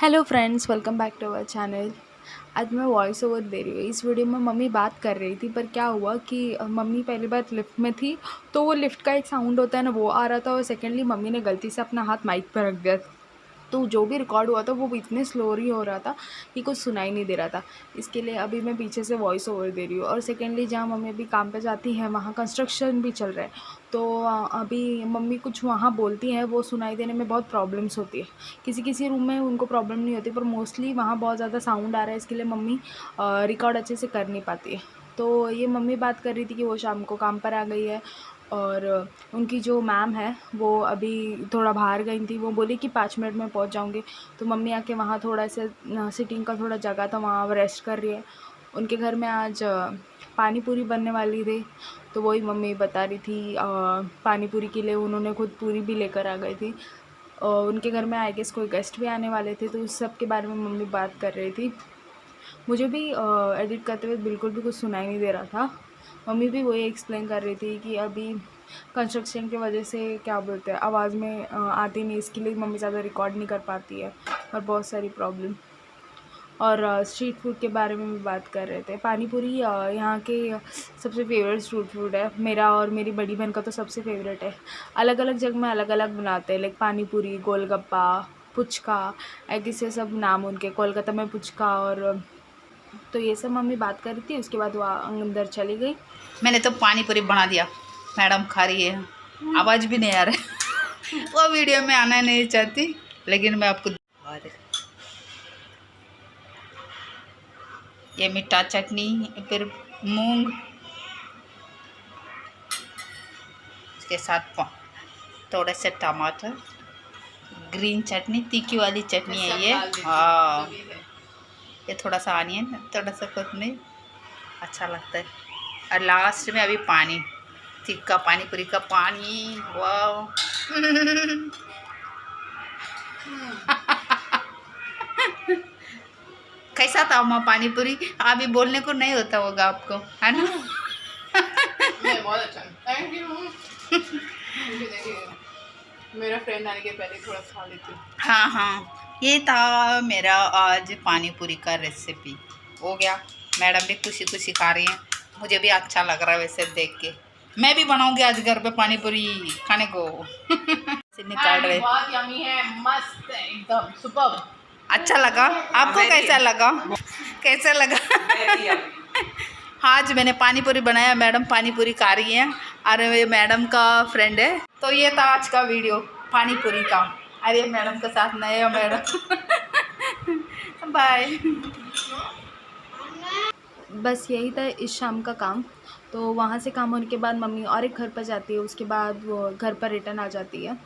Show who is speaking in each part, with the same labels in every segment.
Speaker 1: Hello friends, welcome back to our channel. आज मैं voice over दे रही हूँ। इस वीडियो में मम्मी बात कर रही थी, पर क्या हुआ कि मम्मी पहली बार लिफ्ट में थी, तो वो लिफ्ट का एक साउंड होता है ना, वो आ रहा था। और सेकेंडली मम्मी ने गलती से अपना हाथ माइक पर रख दिया, तो जो भी रिकॉर्ड हुआ था वो इतने स्लोली हो रहा था कि कुछ सुनाई नहीं दे रहा था। इसके लिए अभी मैं पीछे से वॉइस ओवर दे रही हूँ। और सेकेंडली जहाँ मम्मी अभी काम पे जाती हैं वहाँ कंस्ट्रक्शन भी चल रहा है, तो अभी मम्मी कुछ वहाँ बोलती हैं, वो सुनाई देने में बहुत प्रॉब्लम्स होती है। किसी किसी रूम में उनको प्रॉब्लम नहीं होती, पर मोस्टली वहाँ बहुत ज़्यादा साउंड आ रहा है, इसके लिए मम्मी रिकॉर्ड अच्छे से कर नहीं पाती है। तो ये मम्मी बात कर रही थी कि वो शाम को काम पर आ गई है, और उनकी जो मैम है वो अभी थोड़ा बाहर गई थी। वो बोली कि 5 मिनट में पहुंच जाऊंगी। तो मम्मी आके वहाँ थोड़ा सा सिटिंग का थोड़ा जगह था, वहाँ रेस्ट कर रही है। उनके घर में आज पानी पूरी बनने वाली थी, तो वही मम्मी बता रही थी। पानी पूरी के लिए उन्होंने खुद पूरी भी लेकर आ गई थी। उनके घर में आई गेस कोई गेस्ट भी आने वाले थे, तो उस सब के बारे में मम्मी बात कर रही थी। मुझे भी एडिट करते हुए बिल्कुल भी कुछ सुनाई नहीं दे रहा था। मम्मी भी वही एक्सप्लेन कर रही थी कि अभी कंस्ट्रक्शन की वजह से क्या बोलते हैं, आवाज़ में आती नहीं, इसके लिए मम्मी ज़्यादा रिकॉर्ड नहीं कर पाती है, और बहुत सारी प्रॉब्लम। और स्ट्रीट फूड के बारे में भी बात कर रहे थे। पानी पूरी यहाँ के सबसे फेवरेट स्ट्रीट फूड है। मेरा और मेरी बड़ी बहन का तो सबसे फेवरेट है। अलग अलग जगह में अलग अलग बनाते हैं, लाइक पानी पूरी, गोलगप्पा, पुचका, ऐसे सब नाम उनके। कोलकाता में पुचका। और तो ये सब मम्मी बात कर रही थी, उसके बाद वो अंदर चली गई।
Speaker 2: मैंने तो पानी पूरी बना दिया, मैडम खा रही है, आवाज़ भी नहीं आ रहा है। वो वीडियो में आना नहीं चाहती, लेकिन मैं आपको ये मीठा चटनी, फिर मूंग, उसके साथ थोड़े से टमाटर, ग्रीन चटनी, तीखी वाली चटनी है ये। हाँ, ये थोड़ा सा ऑनियन, थोड़ा सा कोथिमीर, अच्छा लगता है। और लास्ट में अभी पानी, तिक्का पानी पूरी का पानी। वाह कैसा था अम्मा पानी पूरी? अभी बोलने को नहीं होता होगा आपको, है ना?
Speaker 3: बहुत अच्छा, थैंक यू। मेरा फ्रेंड आने के पहले थोड़ा खा लेती हूँ।
Speaker 2: हाँ हाँ, ये था मेरा आज पानी पूरी का रेसिपी। हो गया, मैडम भी खुशी खुशी खा रही हैं, मुझे भी अच्छा लग रहा है वैसे देख के। मैं भी बनाऊंगी आज घर पे पानी पूरी खाने को। निकाल रहे,
Speaker 3: बहुत यमी है, मस्त है, एकदम सुपर।
Speaker 2: अच्छा लगा आपको? कैसा लगा? कैसा लगा? आज मैंने पानी पूरी बनाया, मैडम पानी पूरी खा रही हैं। अरे ये मैडम का फ्रेंड है। तो ये था आज का वीडियो पानी पूरी का। अरे मैडम के साथ नए हो मैडम। बाय।
Speaker 1: बस यही था इस शाम का काम। तो वहाँ से काम होने के बाद मम्मी और एक घर पर जाती है, उसके बाद वो घर पर रिटर्न आ जाती है।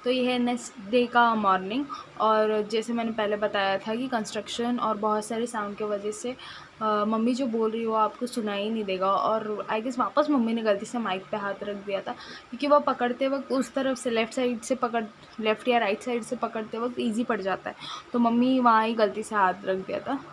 Speaker 1: तो ये है नेक्स्ट डे का मॉर्निंग। और जैसे मैंने पहले बताया था कि कंस्ट्रक्शन और बहुत सारे साउंड की वजह से मम्मी जो बोल रही है वो आपको सुनाई नहीं देगा। और आई गेस वापस मम्मी ने गलती से माइक पे हाथ रख दिया था, क्योंकि वो पकड़ते वक्त उस तरफ से लेफ़्ट साइड से लेफ़्ट या राइट साइड से पकड़ते वक्त ईजी पड़ जाता है, तो मम्मी वहाँ ही गलती से हाथ रख दिया था।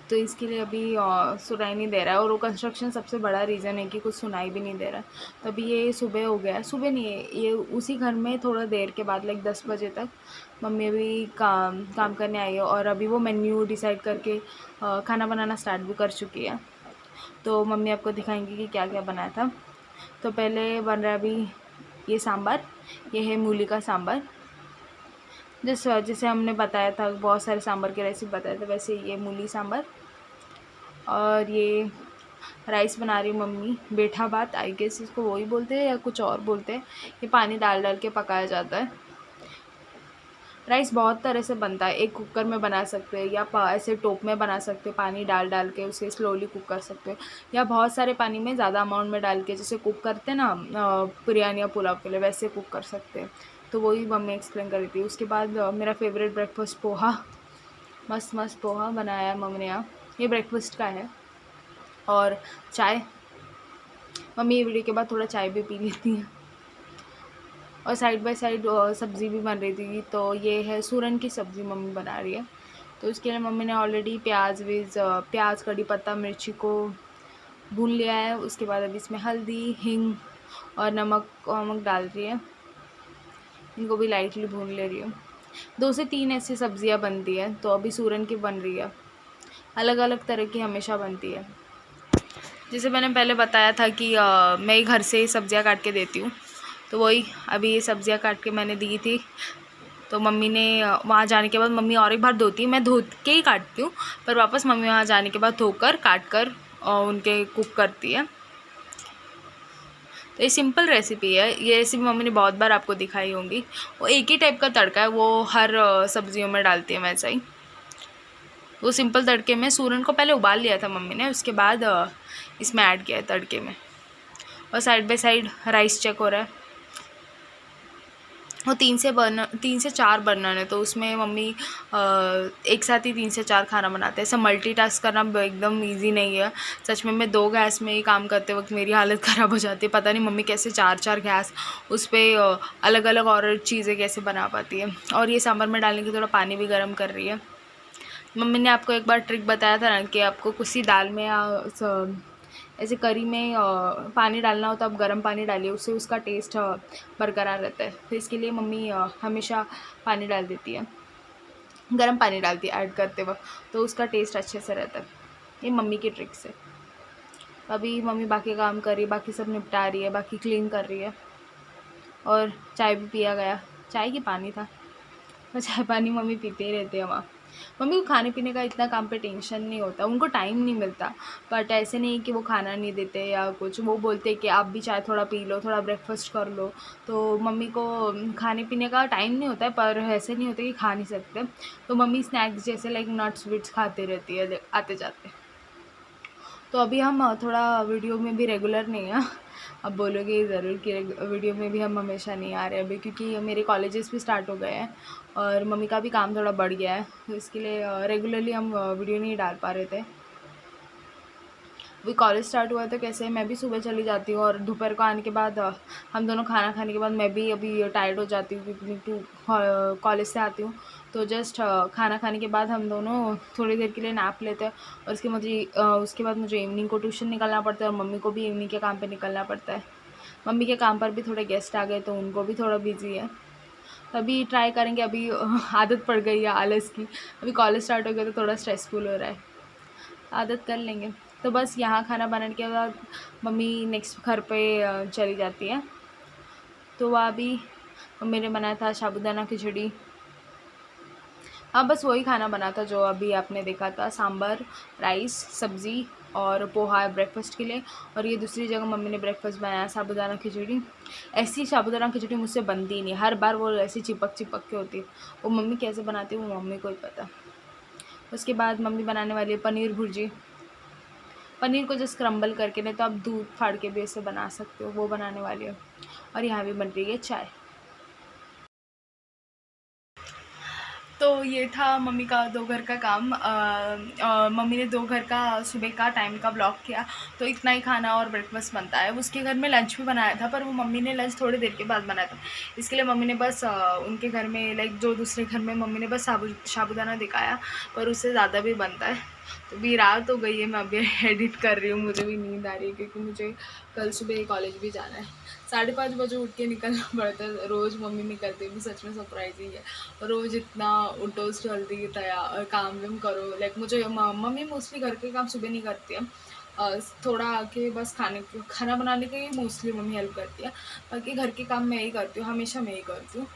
Speaker 1: तो इसके लिए अभी सुनाई नहीं दे रहा है। और वो कंस्ट्रक्शन सबसे बड़ा रीज़न है कि कुछ सुनाई भी नहीं दे रहा है। तभी ये सुबह हो गया, सुबह नहीं है ये, उसी घर में थोड़ा देर के बाद, लाइक 10 बजे तक मम्मी अभी काम करने आई है। और अभी वो मेन्यू डिसाइड करके खाना बनाना स्टार्ट भी कर चुकी है। तो मम्मी आपको दिखाएंगी कि क्या क्या बनाया था। तो पहले बन रहा है अभी ये सांभर। ये है मूली का सांभर। जैसे हमने बताया था, बहुत सारे सांभर के रेसिपी बताए थे, वैसे ये मूली सांभर। और ये राइस बना रही मम्मी, बेठा भात, आई गेस इसको वही बोलते हैं या कुछ और बोलते हैं। ये पानी डाल डाल के पकाया जाता है। राइस बहुत तरह से बनता है, एक कुकर में बना सकते हैं, या ऐसे टोप में बना सकते हैं, पानी डाल डाल के उसे स्लोली कुक कर सकते हैं, या बहुत सारे पानी में ज़्यादा अमाउंट में डाल के जैसे कुक करते हैं ना बिरयानी या पुलाव के लिए, वैसे कुक कर सकते हैं। तो वही मम्मी एक्सप्लेन कर रही थी। उसके बाद मेरा फेवरेट ब्रेकफास्ट पोहा, मस्त मस्त पोहा बनाया मम्मी ने यहाँ, ये ब्रेकफास्ट का है। और चाय, मम्मी ये वीडियो के बाद थोड़ा चाय भी पी लेती हैं। और साइड बाय साइड सब्ज़ी भी बन रही थी। तो ये है सूरन की सब्ज़ी मम्मी बना रही है। तो उसके लिए मम्मी ने ऑलरेडी प्याज, कड़ी पत्ता, मिर्ची को भून लिया है। उसके बाद अभी इसमें हल्दी, हींग और नमक डाल रही है। इनको भी लाइटली भून ले रही हूँ। 2 से 3 ऐसी सब्जियां बनती है, तो अभी सूरन की बन रही है। अलग अलग तरह की हमेशा बनती है। जैसे मैंने पहले बताया था कि मैं ही घर से सब्जियां काट के देती हूँ, तो वही अभी ये सब्जियां काट के मैंने दी थी। तो मम्मी ने वहाँ जाने के बाद मम्मी और एक बार धोती है, मैं धो के ही काटती हूँ, पर वापस मम्मी वहाँ जाने के बाद धोकर काट कर उनके कुक करती है। तो ये सिंपल रेसिपी है। ये रेसिपी मम्मी ने बहुत बार आपको दिखाई होंगी। वो एक ही टाइप का तड़का है, वो हर सब्जियों में डालती है वैसा ही। वो सिंपल तड़के में सूरन को पहले उबाल लिया था मम्मी ने, उसके बाद इसमें ऐड किया है तड़के में। और side by side rice check हो रहा है। वो 3 से 4 बर्नर है, तो उसमें मम्मी एक साथ ही 3 से 4 खाना बनाते हैं। ऐसा मल्टीटास्क करना एकदम इजी नहीं है। सच में मैं 2 गैस में ही काम करते वक्त मेरी हालत ख़राब हो जाती है। पता नहीं मम्मी कैसे 4 गैस उस पर अलग अलग और चीज़ें कैसे बना पाती है। और ये सांभर में डालने की थोड़ा पानी भी गर्म कर रही है। मम्मी ने आपको एक बार ट्रिक बताया था ना कि आपको किसी दाल में या ऐसे करी में पानी डालना हो तो आप गर्म पानी डालिए, उससे उसका टेस्ट बरकरार रहता है। तो इसके लिए मम्मी हमेशा पानी डाल देती है, गर्म पानी डालती है ऐड करते वक्त, तो उसका टेस्ट अच्छे से रहता है। ये मम्मी की ट्रिक से। अभी मम्मी बाकी काम कर रही है, बाकी सब निपटा रही है, बाकी क्लीन कर रही है। और चाय भी पिया गया, चाय की पानी था, और चाय पानी मम्मी पीते ही रहते हैं वहाँ। मम्मी को खाने पीने का इतना काम पे टेंशन नहीं होता, उनको टाइम नहीं मिलता। बट ऐसे नहीं कि वो खाना नहीं देते या कुछ, वो बोलते कि आप भी चाय थोड़ा पी लो, थोड़ा ब्रेकफास्ट कर लो। तो मम्मी को खाने पीने का टाइम नहीं होता है, पर ऐसे नहीं होता कि खा नहीं सकते। तो मम्मी स्नैक्स जैसे लाइक नट्स विट्स खाते रहती है आते जाते। तो अभी हम थोड़ा वीडियो में भी रेगुलर नहीं है। अब बोलोगे ज़रूर कि वीडियो में भी हम हमेशा नहीं आ रहे अभी, क्योंकि मेरे कॉलेजेस भी स्टार्ट हो गए हैं और मम्मी का भी काम थोड़ा बढ़ गया है, तो इसके लिए रेगुलरली हम वीडियो नहीं डाल पा रहे थे। अभी कॉलेज स्टार्ट हुआ है तो कैसे मैं भी सुबह चली जाती हूँ, और दोपहर को आने के बाद हम दोनों खाना खाने के बाद मैं भी अभी टायर्ड हो जाती हूँ, क्योंकि कॉलेज से आती हूँ। तो जस्ट खाना खाने के बाद हम दोनों थोड़ी देर के लिए नैप लेते हैं, और उसके बाद मुझे इवनिंग को ट्यूशन निकलना पड़ता है, और मम्मी को भी इवनिंग के काम पे निकलना पड़ता है। मम्मी के काम पर भी थोड़े गेस्ट आ गए, तो उनको भी थोड़ा बिजी है। तभी ट्राई करेंगे। अभी आदत पड़ गई है आलस की, अभी कॉलेज स्टार्ट हो गया तो थोड़ा स्ट्रेसफुल हो रहा है, आदत कर लेंगे। तो बस यहाँ खाना बनाने के बाद मम्मी नेक्स्ट घर पे चली जाती है। तो वह अभी मम्मी ने बनाया था साबूदाना खिचड़ी। हाँ, बस वही खाना बना था जो अभी आपने देखा था, सांभर, राइस, सब्ज़ी और पोहा है ब्रेकफास्ट के लिए। और ये दूसरी जगह मम्मी ने ब्रेकफास्ट बनाया साबूदाना खिचड़ी। ऐसी साबूदाना खिचड़ी मुझसे बनती ही नहीं, हर बार वो ऐसी चिपक के होती है। वो मम्मी कैसे बनाती है वो मम्मी को ही पता। उसके बाद मम्मी बनाने वाली है पनीर भुर्जी। पनीर को जस्ट क्रम्बल करके, नहीं तो आप दूध फाड़ के भी ऐसे बना सकते हो, वो बनाने वाली है। और यहाँ भी बन रही है चाय। तो ये था मम्मी का 2 घर का काम। मम्मी ने 2 घर का सुबह का टाइम का ब्लॉग किया, तो इतना ही खाना और ब्रेकफास्ट बनता है। उसके घर में लंच भी बनाया था, पर वो मम्मी ने लंच थोड़ी देर के बाद बनाया था, इसके लिए मम्मी ने बस उनके घर में लाइक जो दूसरे घर में मम्मी ने बस साबूदाना दिखाया, पर उससे ज़्यादा भी बनता है। तो भी रात हो गई है, मैं अभी एडिट कर रही हूँ, मुझे भी नींद आ रही है, क्योंकि मुझे कल सुबह कॉलेज भी जाना है। 5:30 बजे उठ के निकलना पड़ता है रोज़। मम्मी नहीं करती, भी सच में सरप्राइजिंग है। रोज़ इतना उठो, जल्दी तैयार काम वाम करो। लाइक मुझे मम्मी मोस्टली घर के काम सुबह नहीं करती है, थोड़ा आके बस खाना बनाने के ही मोस्टली मम्मी हेल्प करती है, बाकी घर के काम मैं ही करती हूँ, हमेशा मैं ही करती हूँ।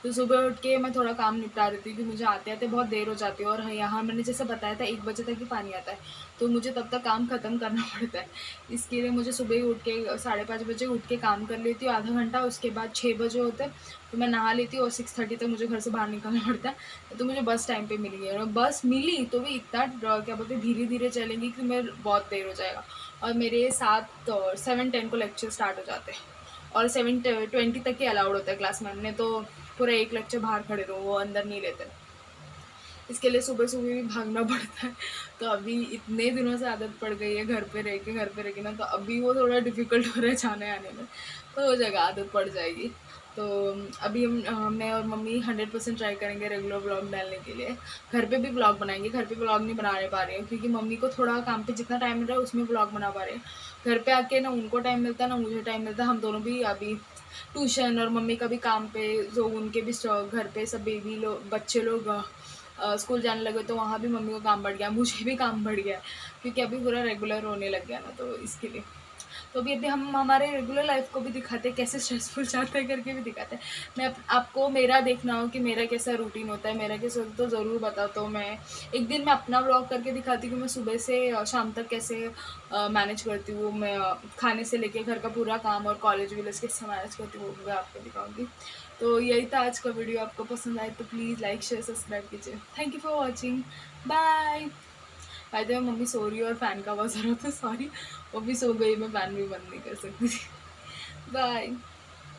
Speaker 1: तो सुबह उठ के मैं थोड़ा काम निपटा देती हूँ, क्योंकि मुझे आते आते बहुत देर हो जाती है। और यहाँ मैंने जैसे बताया था 1 बजे तक ही पानी आता है, तो मुझे तब तक काम ख़त्म करना पड़ता है। इसके लिए मुझे सुबह ही उठ के 5:30 बजे उठ के काम कर लेती हूँ आधा घंटा। उसके बाद 6 बजे होते हैं तो मैं नहा लेती हूँ, और 6:30 तक मुझे घर से बाहर निकलना पड़ता है। तो मुझे बस टाइम पे मिली है, और बस मिली तो भी इतना क्या बोलते हैं धीरे धीरे चलेंगी कि मैं बहुत देर हो जाएगा। और मेरे 7:10 को लेक्चर स्टार्ट हो जाते हैं, और 7:20 तक ही अलाउड होता है क्लास में। हमने तो पूरा 1 लेक्चर बाहर खड़े रहो, वो अंदर नहीं लेते। इसके लिए सुबह सुबह भी भागना पड़ता है। तो अभी इतने दिनों से आदत पड़ गई है घर पे रह के ना, तो अभी वो थोड़ा डिफ़िकल्ट हो रहा है जाने आने में, तो हो जाएगा, आदत पड़ जाएगी। तो अभी मैं और मम्मी 100% ट्राई करेंगे रेगुलर ब्लॉग डालने के लिए। घर पे भी ब्लॉग बनाएंगे, घर पे ब्लॉग नहीं बना पा रहे हैं, क्योंकि मम्मी को थोड़ा काम पे जितना टाइम मिल रहा है उसमें ब्लॉग बना पा रहे हैं। घर पे आके ना उनको टाइम मिलता है ना मुझे टाइम मिलता है। हम दोनों भी अभी ट्यूशन और मम्मी का भी काम पे, जो उनके भी घर पे सब बेबी लोग बच्चे लोग स्कूल जाने लगे तो वहाँ भी मम्मी को काम बढ़ गया, मुझे भी काम बढ़ गया क्योंकि अभी पूरा रेगुलर होने लग गया ना, तो इसके लिए। तो अभी हम हमारे रेगुलर लाइफ को भी दिखाते हैं कैसे स्ट्रेसफुल जाता है करके भी दिखाते हैं। मैं आपको मेरा देखना हो कि मेरा कैसा रूटीन होता है, मेरा कैसा होता है, तो ज़रूर बताओ। तो मैं एक दिन मैं अपना व्लॉग करके दिखाती हूँ कि मैं सुबह से शाम तक कैसे मैनेज करती हूँ। मैं खाने से लेके घर का पूरा काम और कॉलेज विलेज कैसे मैनेज करती हूँ, वो मैं आपको दिखाऊंगी। तो यही था आज का वीडियो। आपको पसंद आए तो प्लीज़ लाइक शेयर सब्सक्राइब कीजिए। Thank you for watching, bye. By the way mummy सो रही है और फ़ैन का आवाज़ आ रहा था, सॉरी। वो भी सो गई, मैं फ़ैन भी बंद नहीं कर सकती थी। बाय।